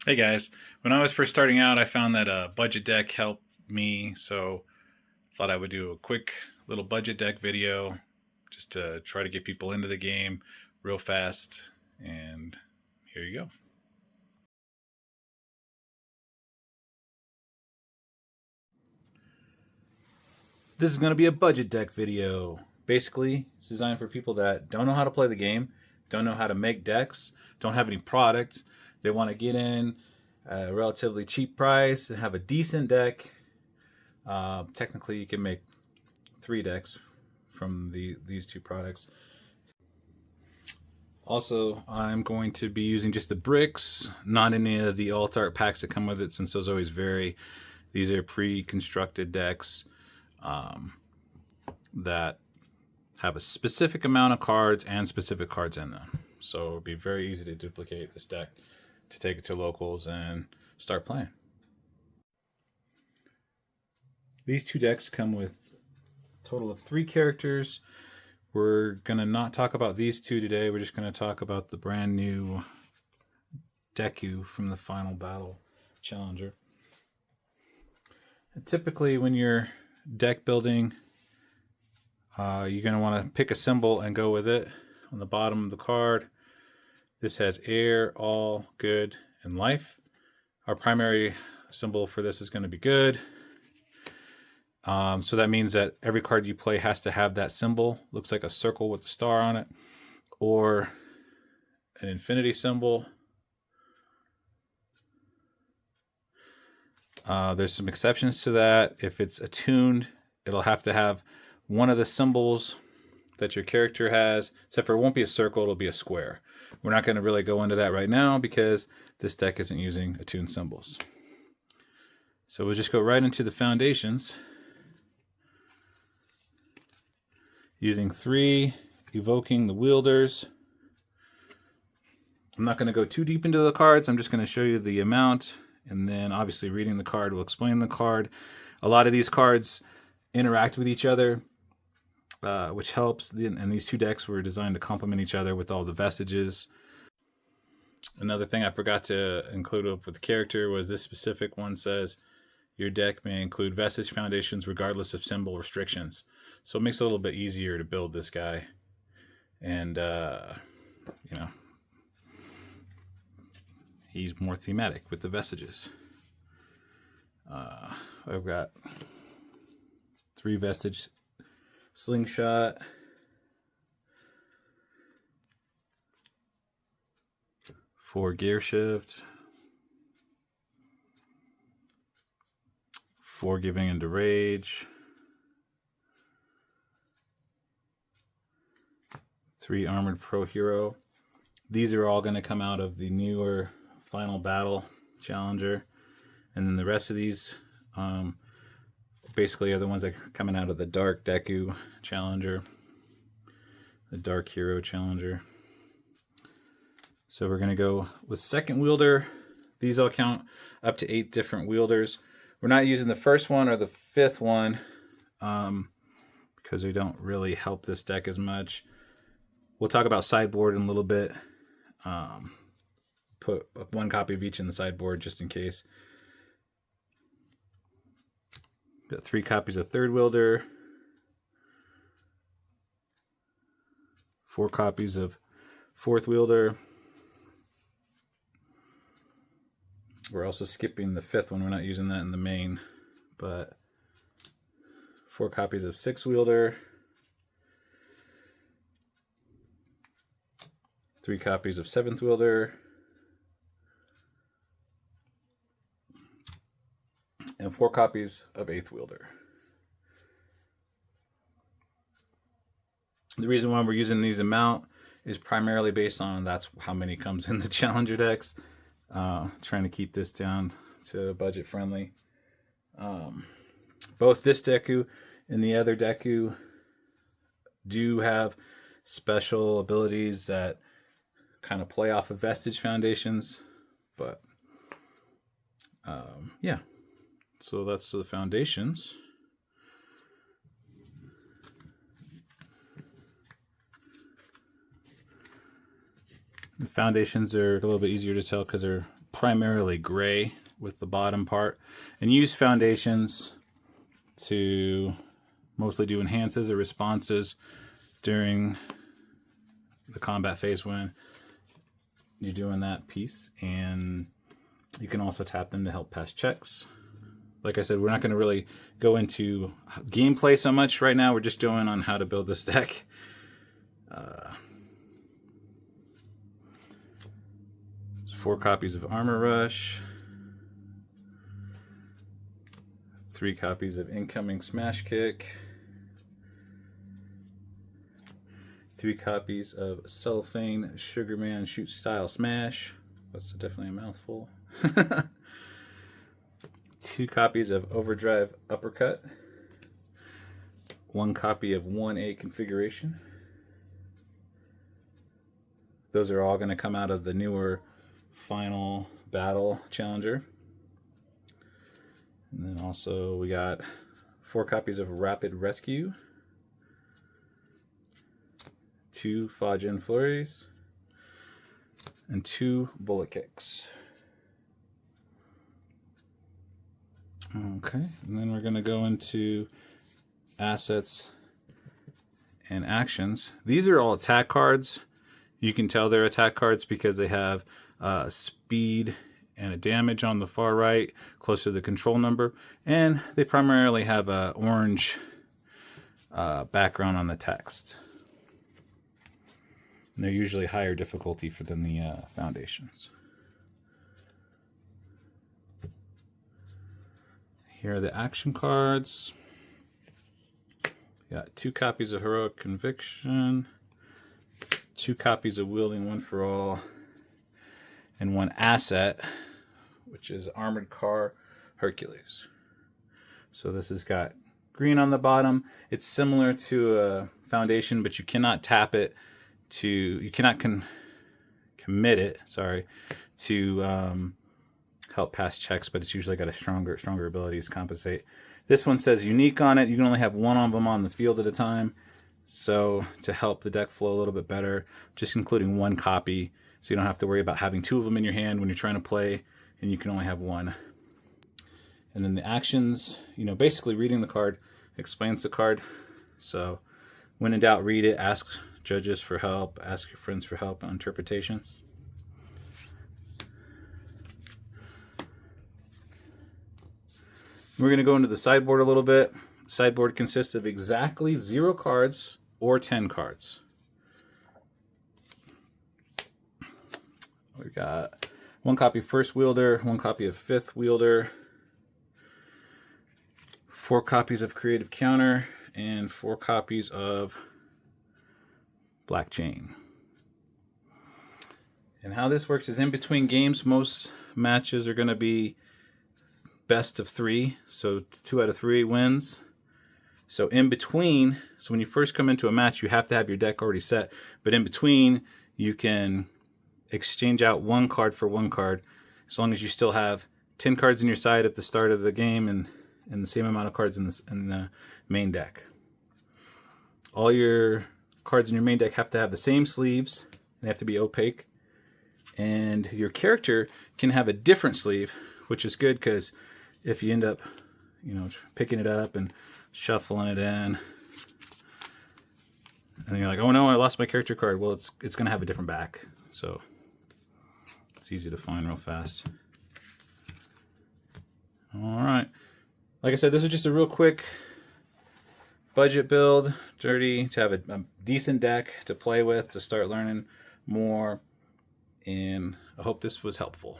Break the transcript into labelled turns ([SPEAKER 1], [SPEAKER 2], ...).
[SPEAKER 1] Hey guys, when I was first starting out, I found that a budget deck helped me, so thought I would do a quick little budget deck video just to try to get people into the game real fast. And here you go. This is going to be a budget deck video. Basically, it's designed for people that don't know how to play the game, don't know how to make decks, don't have any products. They want to get in at a relatively cheap price and have a decent deck. Technically, you can make 3 decks from these 2 products. Also, I'm going to be using just the bricks, not any of the alt art packs that come with it, since those always vary. These are pre-constructed decks that have a specific amount of cards and specific cards in them. So it'll be very easy to duplicate this deck to take it to locals and start playing. These 2 decks come with a total of 3 characters. We're going to not talk about these 2 today. We're just going to talk about the brand new Deku from the Final Battle Challenger. And typically, when you're deck building, you're going to want to pick a symbol and go with it. On the bottom of the card, this has air, all, good, and life. Our primary symbol for this is going to be good. So that means that every card you play has to have that symbol. Looks like a circle with a star on it, or an infinity symbol. There's some exceptions to that. If it's attuned, it'll have to have one of the symbols that your character has, except for it won't be a circle, it'll be a square. We're not going to really go into that right now because this deck isn't using attuned symbols. So we'll just go right into the foundations. Using 3, evoking the wielders. I'm not going to go too deep into the cards. I'm just going to show you the amount, and then obviously reading the card will explain the card. A lot of these cards interact with each other, which helps. And these 2 decks were designed to complement each other with all the vestiges. Another thing I forgot to include up with the character was this specific one says, your deck may include vestige foundations regardless of symbol restrictions. So it makes it a little bit easier to build this guy. And, he's more thematic with the vestiges. I've got 3 vestige slingshot, 4 gear shift, 4 giving into rage, 3 armored pro hero. These are all going to come out of the newer Final Battle Challenger, and then the rest of these basically are the ones that are coming out of the Dark Deku Challenger, the Dark Hero Challenger. So we're going to go with second wielder. These all count up to 8 different wielders. We're not using the first one or the 5th one because they don't really help this deck as much. We'll talk about sideboard in a little bit. Put 1 copy of each in the sideboard just in case. Got 3 copies of third wielder, 4 copies of fourth wielder. We're also skipping the 5th one. We're not using that in the main, but 4 copies of sixth wielder, 3 copies of 7th wielder, and 4 copies of 8th wielder. The reason why we're using these amount is primarily based on that's how many comes in the Challenger decks. Trying to keep this down to budget friendly. Both this Deku and the other Deku do have special abilities that kind of play off of vestige foundations, but yeah. So that's the foundations. The foundations are a little bit easier to tell because they're primarily gray with the bottom part, and use foundations to mostly do enhances or responses during the combat phase when you're doing that piece. And you can also tap them to help pass checks. Like I said, we're not going to really go into gameplay so much right now. We're just going on how to build this deck. 4 copies of Armor Rush, 3 copies of Incoming Smash Kick, 3 copies of Cellophane Sugarman Shoot Style Smash. That's definitely a mouthful. 2 copies of Overdrive Uppercut, 1 copy of 1A Configuration. Those are all going to come out of the newer Final Battle Challenger. And then also we got 4 copies of Rapid Rescue, 2 Fajin Flurries, and 2 Bullet Kicks. Okay, and then we're going to go into assets and actions. These are all attack cards. You can tell they're attack cards because they have speed and a damage on the far right, close to the control number, and they primarily have a orange background on the text. And they're usually higher difficulty than the foundations. Here are the action cards. Got 2 copies of Heroic Conviction, 2 copies of Wielding One for All, and 1 asset, which is Armored Car Hercules. So this has got green on the bottom. It's similar to a foundation, but you cannot tap it to, you cannot commit it, sorry, to help pass checks, but it's usually got a stronger abilities compensate. This one says unique on it. You can only have 1 of them on the field at a time. So to help the deck flow a little bit better, just including 1 copy, so you don't have to worry about having 2 of them in your hand when you're trying to play, and you can only have 1. And then the actions, you know, basically reading the card explains the card. So when in doubt, read it, ask judges for help, ask your friends for help on interpretations. We're going to go into the sideboard a little bit. Sideboard consists of exactly 0 cards or 10 cards. We got 1 copy First Wielder, 1 copy of Fifth Wielder, 4 copies of Creative Counter, and 4 copies of Black Chain. And how this works is in between games, most matches are going to be best of 3, so 2 out of 3 wins. So in between, so when you first come into a match, you have to have your deck already set, but in between, you can exchange out 1 card for 1 card, as long as you still have 10 cards in your side at the start of the game and the same amount of cards in the main deck. All your cards in your main deck have to have the same sleeves. They have to be opaque. And your character can have a different sleeve, which is good because if you end up, you know, picking it up and shuffling it in, and you're like, oh no, I lost my character card. Well, it's going to have a different back. So it's easy to find real fast. All right. Like I said, this is just a real quick budget build, to have a decent deck to play with, to start learning more. And I hope this was helpful.